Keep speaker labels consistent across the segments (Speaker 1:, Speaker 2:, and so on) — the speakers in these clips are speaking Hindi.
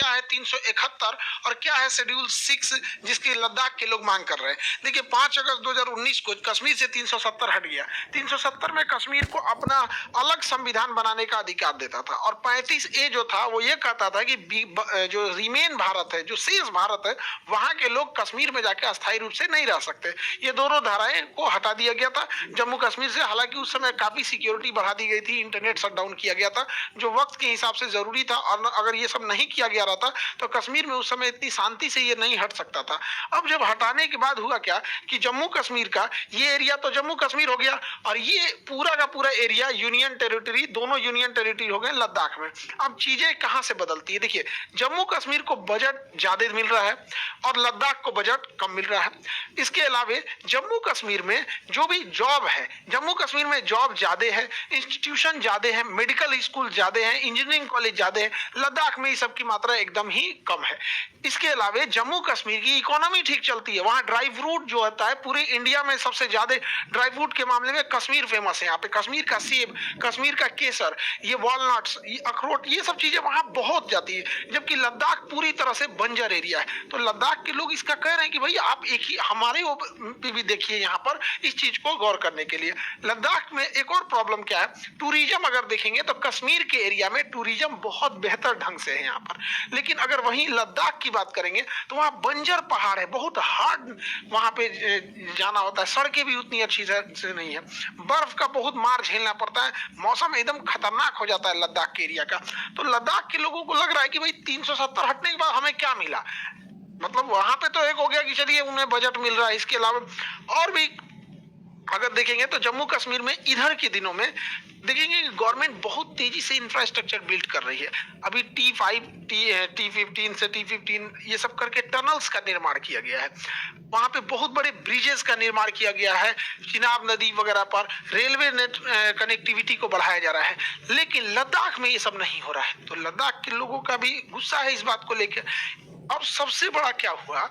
Speaker 1: क्या है 371 और क्या है शेड्यूल 6 जिसकी लद्दाख के लोग मांग कर रहे हैं। देखिए 5 अगस्त 2019 को कश्मीर से 370 हट गया। 370 में कश्मीर को अपना अलग संविधान बनाने का अधिकार देता था और 35A जो था वो ये कहता था कि जो रिमेन भारत है, जो शेष भारत है, वहां के लोग कश्मीर में जाके अस्थायी रूप से नहीं रह सकते। ये दोनों धाराएं को हटा दिया गया था जम्मू कश्मीर से। हालांकि उस समय काफी सिक्योरिटी बढ़ा दी गई थी, इंटरनेट शटडाउन किया गया था जो वक्त के हिसाब से जरूरी था, और अगर ये सब नहीं किया गया रहता तो कश्मीर में उस समय इतनी शांति से ये नहीं हट सकता था। अब जब हटाने के बाद हुआ क्या कि जम्मू कश्मीर का ये एरिया तो जम्मू कश्मीर हो गया और ये पूरा का पूरा एरिया यूनियन टेरिटरी, दोनों यूनियन टेरिटरी हो गए लद्दाख में। अब चीजें कहां से बदलती है, देखिए जम्मू कश्मीर को बजट ज्यादा मिल रहा है और लद्दाख को बजट कम मिल रहा है। इसके अलावा जम्मू कश्मीर में जो भी जॉब है, जम्मू कश्मीर में जॉब ज्यादा है, इंस्टीट्यूशन ज्यादा है, मेडिकल स्कूल ज्यादा है, इंजीनियरिंग कॉलेज ज्यादा है। लद्दाख में ये सब की मात्रा एकदम ही कम है। इसके अलावा जम्मू कश्मीर की इकोनॉमी ठीक चलती है। वहां ड्राई फ्रूट जो होता है पूरे इंडिया में सबसे ज्यादा ड्राई फ्रूट के मामले में कश्मीर फेमस है। यहाँ पे कश्मीर का सेब, कश्मीर का केसर, ये वॉलनट्स, ये अखरोट, ये सब चीजें वहां बहुत जाती है, जबकि लद्दाख पूरी तरह से बंजर एरिया है। तो लद्दाख के लोग इसका कह रहे हैं कि भाई आप एक ही हमारे पे भी देखिए यहाँ पर इस चीज को गौर करने के लिए। लद्दाख में एक और प्रॉब्लम क्या है, टूरिज्म अगर देखेंगे तो कश्मीर के एरिया में टूरिज्म बहुत बेहतर ढंग से है यहाँ पर, लेकिन अगर वहीं लद्दाख की बात करेंगे तो वहाँ बंजर पहाड़ है, बहुत हार्ड वहां पे जाना होता है, सड़कें भी उतनी अच्छी से नहीं है, बर्फ का बहुत मार झेलना पड़ता है, मौसम एकदम खतरनाक हो जाता है लद्दाख के एरिया का। तो लद्दाख के लोगों को लग रहा है कि भाई 370 हटने के बाद हमें क्या मिला, मतलब वहां पे तो एक हो गया कि चलिए उन्हें बजट मिल रहा है, इसके अलावा और भी अगर देखेंगे तो जम्मू कश्मीर में इधर के दिनों में देखेंगे कि गवर्नमेंट बहुत तेजी से इंफ्रास्ट्रक्चर बिल्ड कर रही है। अभी T5 T15 से T15 ये सब करके टनल्स का निर्माण किया गया है, वहां पे बहुत बड़े ब्रिजेस का निर्माण किया गया है, चिनाब नदी वगैरह पर रेलवे नेट कनेक्टिविटी को बढ़ाया जा रहा है। लेकिन लद्दाख में ये सब नहीं हो रहा है, तो लद्दाख के लोगों का भी गुस्सा है इस बात को लेकर। अब सबसे बड़ा क्या हुआ,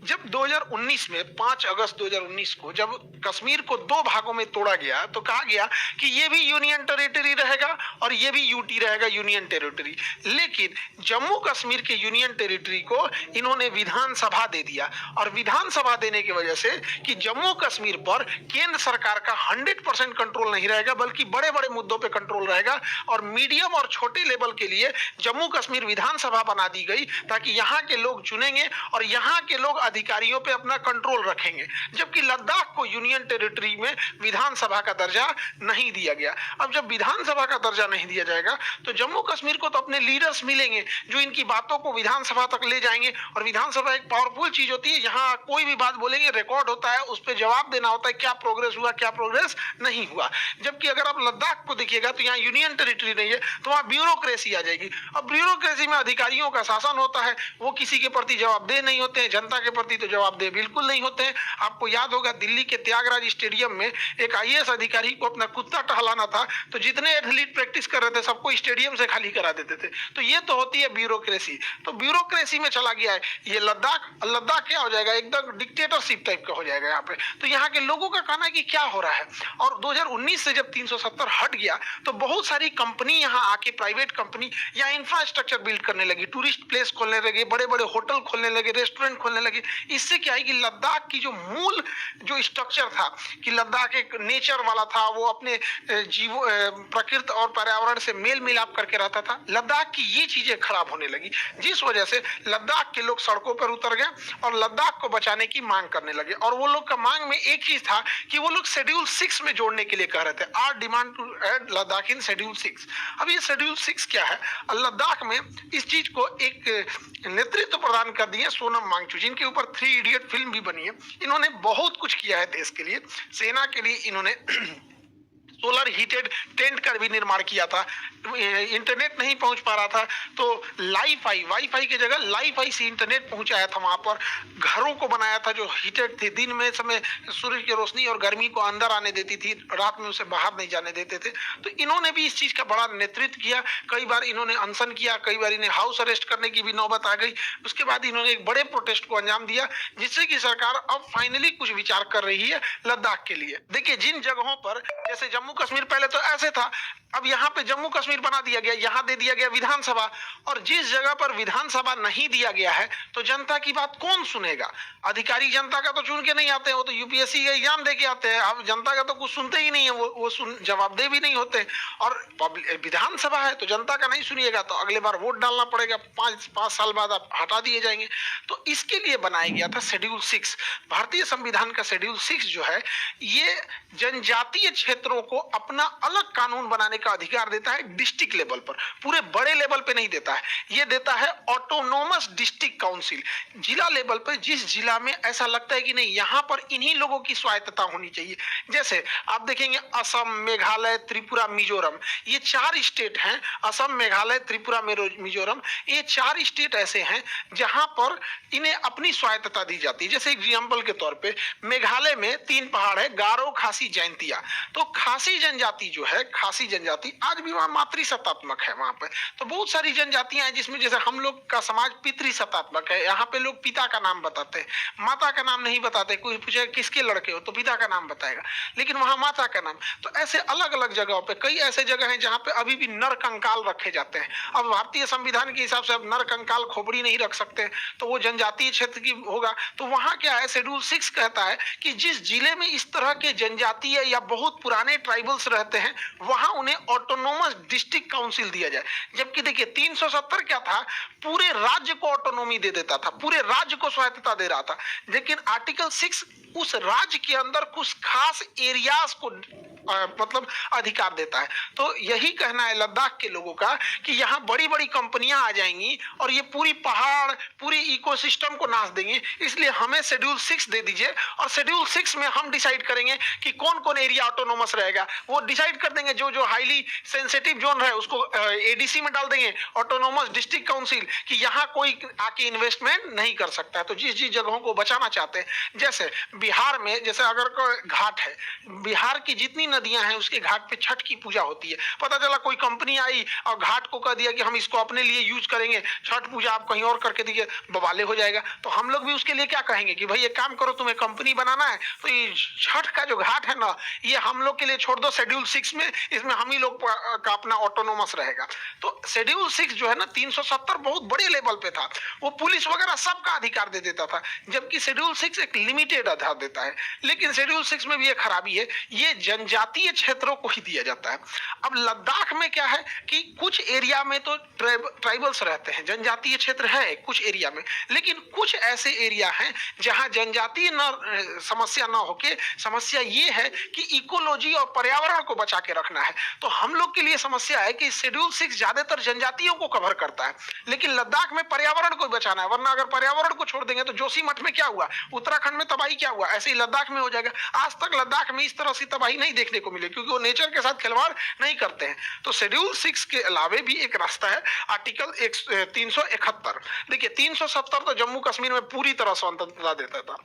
Speaker 1: जब 2019 में 5 अगस्त 2019 को जब कश्मीर को दो भागों में तोड़ा गया तो कहा गया कि ये भी यूनियन टेरिटरी रहेगा और ये भी यूटी रहेगा, यूनियन टेरिटरी। लेकिन जम्मू कश्मीर के यूनियन टेरिटरी को इन्होंने विधानसभा दे दिया, और विधानसभा देने की वजह से कि जम्मू कश्मीर पर केंद्र सरकार का 100% कंट्रोल नहीं रहेगा, बल्कि बड़े बड़े मुद्दों पर कंट्रोल रहेगा। और मीडियम और छोटे लेवल के लिए जम्मू कश्मीर विधानसभा बना दी गई ताकि यहाँ के लोग चुनेंगे और यहाँ के लोग अधिकारियों पे अपना कंट्रोल रखेंगे, जबकि लद्दाख को यूनियन टेरिटरी में विधानसभा का दर्जा नहीं दिया गया। अब जब विधानसभा का दर्जा नहीं दिया जाएगा तो जम्मू कश्मीर को तो अपने लीडर्स मिलेंगे जो इनकी बातों को विधानसभा तक ले जाएंगे, और विधानसभा एक पावरफुल चीज होती है, यहाँ कोई भी बात बोलेंगे रिकॉर्ड होता है, उस पर जवाब देना होता है, क्या प्रोग्रेस हुआ क्या प्रोग्रेस नहीं हुआ। जबकि अगर आप लद्दाख को देखिएगा तो यहाँ यूनियन टेरिटरी नहीं है, तो वहाँ ब्यूरोक्रेसी आ जाएगी। अब ब्यूरोक्रेसी में अधिकारियों का शासन होता है, वो किसी के प्रति जवाबदेह नहीं होते हैं, जनता के प्रति तो जवाबदेह बिल्कुल नहीं होते हैं। आपको याद होगा दिल्ली के त्यागराज स्टेडियम में एक IAS अधिकारी को अपना कुत्ता टहलाना था, तो जितने एथलीट प्रैक्टिस कर रहे थे सबको स्टेडियम से खाली करा देते थे। तो ये तो होती है ब्यूरोक्रेसी, तो ब्यूरोक्रेसी में चला गया है ये लद्दाख। लद्दाख क्या हो जाएगा, एकदम डिक्टेटरशिप टाइप का हो जाएगा यहाँ पे। तो यहाँ के लोगों का कहना है कि क्या हो रहा है। और 2019 से जब 370 हट गया तो बहुत सारी कंपनी यहाँ आके, प्राइवेट कंपनी यहाँ इंफ्रास्ट्रक्चर बिल्ड करने लगी, टूरिस्ट प्लेस खोलने लगे, बड़े बड़े होटल खोलने लगे, रेस्टोरेंट खोलने लगे। इससे क्या है कि लद्दाख की जो मूल जो स्ट्रक्चर था कि लद्दाख एक नेचर वाला था, वो अपने जीवो प्रकृति और पर्यावरण से मेल मिलाप करके रहता था, लद्दाख की ये चीजें खराब होने लगी, जिस वजह से लद्दाख के लोग सड़कों पर उतर गए और लद्दाख को बचाने की मांग करने लगे। और वो लोग का मांग में एक चीज था कि वो लोग शेड्यूल 6 में जोड़ने के लिए कह रहे थे, our demand to add Ladakh in schedule 6। अब ये शेड्यूल 6 क्या है, लद्दाख में इस चीज को एक नेतृत्व प्रदान कर दिए सोनम वांगचुक, जिनके ऊपर 3 इडियट फिल्म भी बनी है। इन्होंने बहुत कुछ किया है देश के लिए, सेना के लिए इन्होंने सोलर हीटेड टेंट का भी निर्माण किया था, इंटरनेट नहीं पहुंच पा रहा था तो वाईफाई की जगह लाईफाई से इंटरनेट पहुंचाया था, वहां पर घरों को बनाया था जो हीटेड थे, दिन में समय सूर्य की रोशनी और गर्मी को अंदर आने देती थी, रात में उसे बाहर नहीं जाने देते थे। तो इन्होंने भी इस चीज का बड़ा नेतृत्व किया, कई बार इन्होंने अनशन किया, कई बार इन्हें हाउस अरेस्ट करने की भी नौबत आ गई। उसके बाद इन्होंने एक बड़े प्रोटेस्ट को अंजाम दिया, जिससे कि सरकार अब फाइनली कुछ विचार कर रही है लद्दाख के लिए। देखिए जिन जगहों पर जैसे जम्मू कश्मीर पहले तो ऐसे था, अब यहाँ पे जम्मू कश्मीर बना दिया गया, यहाँ दे दिया गया विधानसभा। और जिस जगह पर विधानसभा नहीं दिया गया है तो जनता की बात कौन सुनेगा? अधिकारी जनता का तो चुन के नहीं आते हैं, वो तो यूपीएससी का एग्जाम दे के आते हैं। अब जनता का तो कुछ सुनते ही नहीं है, वो जवाबदेह भी नहीं होते। और विधानसभा है तो जनता का नहीं सुनिएगा तो अगले बार वोट डालना पड़ेगा, 5 साल बाद आप हटा दिए जाएंगे। तो इसके लिए बनाया गया था शेड्यूल 6। भारतीय संविधान का शेड्यूल 6 जो है ये जनजातीय क्षेत्रों को अपना अलग कानून बनाने का अधिकार देता है डिस्ट्रिक्ट लेवल पर, पूरे बड़े लेवल पे नहीं देता है। ये देता है ऑटोनोमस डिस्ट्रिक्ट काउंसिल, जिला लेवल पर। जिस जिला में ऐसा लगता है कि नहीं यहाँ पर इन्हीं लोगों की स्वायत्तता होनी चाहिए, जैसे आप देखेंगे असम, मेघालय, त्रिपुरा, मिजोरम, ये 4 स्टेट हैं। असम, मेघालय, त्रिपुरा, मिजोरम, ये 4 स्टेट ऐसे हैं जहां पर इन्हें अपनी स्वायत्तता दी जाती है। जैसे एग्जाम्पल के तौर पे मेघालय में 3 पहाड़ है, गारो, खासी, जैंतिया। तो खासी जनजाति जो है, खासी जनजाति आज भी वहां मातृसत्तात्मक है। वहां पे तो बहुत सारी जनजातियां हैं जिसमें, जैसे हम लोग का समाज पितृसत्तात्मक है, यहाँ पे लोग पिता का नाम बताते हैं, माता का नाम नहीं बताते। कोई पूछे किसके लड़के हो तो पिता का नाम बताएगा, लेकिन वहां माता का नाम। तो ऐसे अलग अलग जगहों पे कई ऐसे जगह हैं जहां पे अभी भी नर कंकाल रखे जाते हैं। अब भारतीय संविधान के हिसाब से अब नर कंकाल खोपड़ी नहीं रख सकते, तो वो जनजातीय क्षेत्र की होगा। तो वहां क्या है, शेड्यूल 6 कहता है कि जिस जिले में इस तरह के जनजातीय या बहुत पुराने ट्राइबल्स रहते हैं वहां उन्हें ऑटोनोमस डिस्ट्रिक्ट काउंसिल दिया जाए। जबकि देखिए 370 क्या था, पूरे राज्य को ऑटोनोमी दे देता था, पूरे राज्य को स्वायत्तता दे रहा था। लेकिन आर्टिकल 6 उस राज्य के अंदर कुछ खास एरियाज को मतलब अधिकार देता है। तो यही कहना है लद्दाख के लोगों का कि यहाँ बड़ी बड़ी कंपनियां आ जाएंगी और ये पूरी पहाड़, पूरी इकोसिस्टम को नाश देंगे, इसलिए हमें शेड्यूल 6 दे दीजिए। और शेड्यूल 6 में हम डिसाइड करेंगे कि कौन कौन एरिया ऑटोनोमस रहेगा। वो डिसाइड कर देंगे, जो जो हाईली सेंसिटिव जोन है उसको एडीसी में डाल देंगे, ऑटोनोमस डिस्ट्रिक्ट काउंसिल, कि यहाँ कोई आके इन्वेस्टमेंट नहीं कर सकता है। तो जिस जिस जगहों को बचाना चाहते हैं, जैसे बिहार में, जैसे अगर कोई घाट है, बिहार की जितनी नदियां हैं उसके घाट पे छठ की पूजा होती है। पता चला कोई कंपनी आई और घाट को कह दिया कि हम इसको अपने लिए यूज करेंगे, छठ पूजा आप कहीं और करके दीजिए, बवाले हो जाएगा। तो हम लोग भी उसके लिए क्या कहेंगे कि भाई एक काम करो, तुम्हें कंपनी बनाना है तो ये छठ का जो घाट है ना, ये हम लोग के लिए छोड़ दो शेड्यूल 6 में, इसमें हम ही लोग का अपना ऑटोनोमस रहेगा। तो शेड्यूल 6 जो है ना 370 बहुत बड़े लेवल पे था, वो पुलिस वगैरह सबका अधिकार दे देता था, जबकि शेड्यूल 6 एक लिमिटेड अधिकार देता है। लेकिन शेड्यूल 6 में भी एक खराबी है, ये जनजातीय क्षेत्रों को ही दिया जाता है। अब लद्दाख में क्या है कि कुछ एरिया में तो ट्राइबल्स रहते हैं, जनजातीय क्षेत्र है कुछ एरिया में, लेकिन कुछ ऐसे एरिया हैं जहां जनजातीय समस्या ना होके समस्या ये है कि इकोलॉजी और पर्यावरण को बचा के रखना है। तो हम लोग के लिए समस्या है कि शेड्यूल 6 ज्यादातर जनजातियों को कवर करता है, लेकिन लद्दाख में पर्यावरण को बचाना है। वरना अगर पर्यावरण को छोड़ देंगे तो जोशीमठ में क्या हुआ, उत्तराखंड में तबाही क्या हुआ, ऐसे ही लद्दाख में हो जाएगा। आज तक लद्दाख में इस तरह से तबाही नहीं देखने को मिले, क्योंकि वो नेचर के साथ खिलवाड़ नहीं करते हैं। तो शेड्यूल 6 के अलावे भी एक रास्ता है, आर्टिकल 371। देखिए 370 तो जम्मू कश्मीर में पूरी तरह स्वतंत्रता देता था,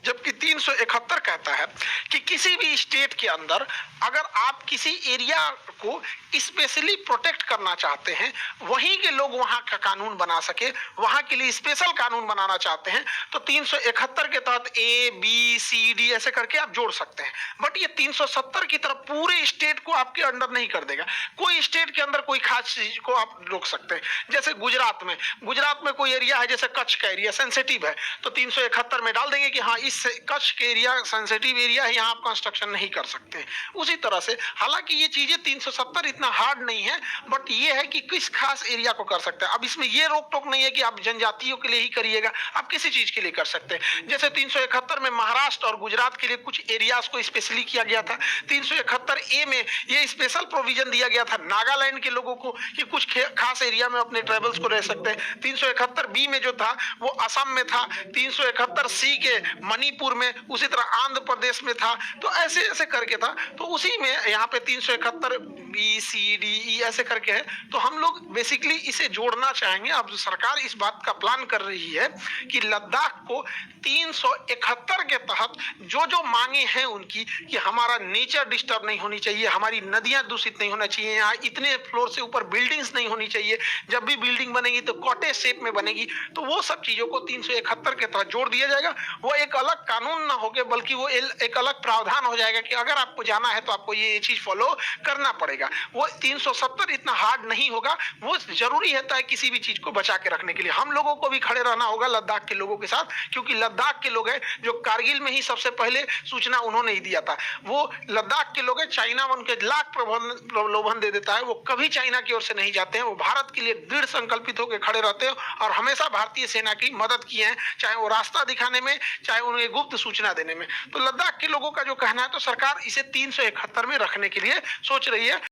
Speaker 1: जबकि 371 कहता है कि किसी भी स्टेट के अंदर अगर आप किसी एरिया को स्पेशली प्रोटेक्ट करना चाहते हैं, वहीं के लोग वहां का कानून बना सके, वहां के लिए स्पेशल कानून बनाना चाहते हैं, तो 371 के तहत ए बी सी डी ऐसे करके आप जोड़ सकते हैं। बट ये 370 की तरफ पूरे स्टेट को आपके अंडर नहीं कर देगा। कोई स्टेट के अंदर कोई खास चीज को आप रोक सकते हैं। जैसे गुजरात में कोई एरिया है, जैसे कच्छ का एरिया सेंसिटिव है, तो 371 में डाल देंगे कि हाँ इस कच्छ के एरिया सेंसिटिव एरिया है, यहाँ आप कंस्ट्रक्शन नहीं कर सकते। उसी तरह से हालांकि ये चीजें 370 इतना हार्ड नहीं है, बट ये है कि किस खास एरिया को कर सकते हैं। अब इसमें ये रोक टोक नहीं है कि आप जनजातियों के लिए ही करिएगा, आप किसी चीज के लिए कर सकते हैं। जैसे 371 में महाराष्ट्र और गुजरात के लिए कुछ एरियाज को स्पेशली किया गया था। 371 ए में ये स्पेशल प्रोविजन दिया गया था नागालैंड के लोगों को कि कुछ खास एरिया में अपने ट्राइबल्स को रह सकते हैं। 371 बी में जो था वो असम में था, 371 सी के मणिपुर में, उसी तरह आंध्र प्रदेश में था। तो ऐसे ऐसे करके था। तो उसी में यहाँ पे 371 बी सी डी ई ऐसे करके है, तो हम लोग बेसिकली इसे जोड़ना चाहेंगे। अब सरकार इस बात का प्लान कर रही है कि लद्दाख को 371 के तहत जो जो मांगे हैं उनकी, कि हमारा नेचर डिस्टर्ब नहीं होनी चाहिए, हमारी नदियां दूषित नहीं होना चाहिए, यहाँ इतने फ्लोर से ऊपर बिल्डिंग्स नहीं होनी चाहिए, जब भी बिल्डिंग बनेगी तो कॉटेज शेप में बनेगी, तो वो सब चीजों को 371 के तहत जोड़ दिया जाएगा। वो एक अलग कानून ना होके बल्कि वो एक अलग प्रावधान हो जाएगा कि अगर आपको जाना है तो आपको ये चीज फॉलो करना पड़ेगा। वो 370 इतना हार्ड नहीं होगा, वो जरूरी रहता है किसी भी चीज को बचा के रखने के लिए। हम लोगों को भी खड़े रहना होगा लद्दाख के लोगों के साथ, क्योंकि लद्दाख के लोग हैं जो कारगिल में ही सबसे पहले सूचना उन्होंने ही दिया था। वो लद्दाख के लोग हैं, चाइना उनके लाख प्रलोभन दे देता है, वो कभी चाइना की ओर से नहीं जाते हैं, वो भारत के लिए दृढ़ संकल्पित होकर खड़े रहते हैं और हमेशा भारतीय सेना की मदद की है, चाहे वो रास्ता दिखाने में, चाहे उन्हें गुप्त सूचना देने में। तो लद्दाख के लोगों का जो कहना है, तो सरकार इसे 371 में रखने के लिए सोच रही है।